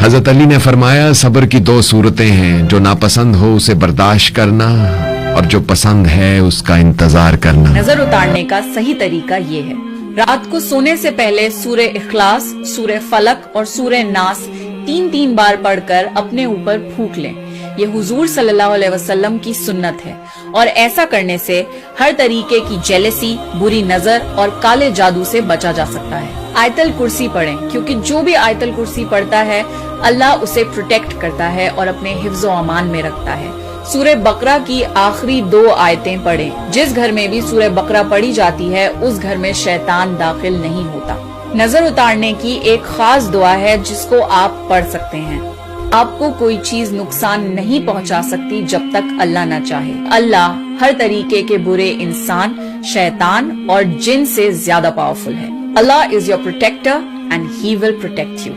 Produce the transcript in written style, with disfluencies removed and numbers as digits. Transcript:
حضرت علی نے فرمایا صبر کی دو صورتیں ہیں، جو ناپسند ہو اسے برداشت کرنا اور جو پسند ہے اس کا انتظار کرنا۔ نظر اتارنے کا صحیح طریقہ یہ ہے، رات کو سونے سے پہلے سورہ اخلاص، سورہ فلق اور سورہ ناس 3 بار پڑھ کر اپنے اوپر پھونک لیں۔ یہ حضور صلی اللہ علیہ وسلم کی سنت ہے، اور ایسا کرنے سے ہر طریقے کی جیلسی، بری نظر اور کالے جادو سے بچا جا سکتا ہے۔ آیت الکرسی پڑھیں، کیونکہ جو بھی آیت الکرسی پڑھتا ہے اللہ اسے پروٹیکٹ کرتا ہے اور اپنے حفظ و امان میں رکھتا ہے۔ سورہ بقرہ کی آخری 2 آیتیں پڑھیں۔ جس گھر میں بھی سورہ بقرہ پڑھی جاتی ہے اس گھر میں شیطان داخل نہیں ہوتا۔ نظر اتارنے کی ایک خاص دعا ہے جس کو آپ پڑھ سکتے ہیں۔ آپ کو کوئی چیز نقصان نہیں پہنچا سکتی جب تک اللہ نہ چاہے۔ اللہ ہر طریقے کے برے انسان، شیطان اور جن سے زیادہ پاورفل ہے۔ اللہ is your protector and he will protect you.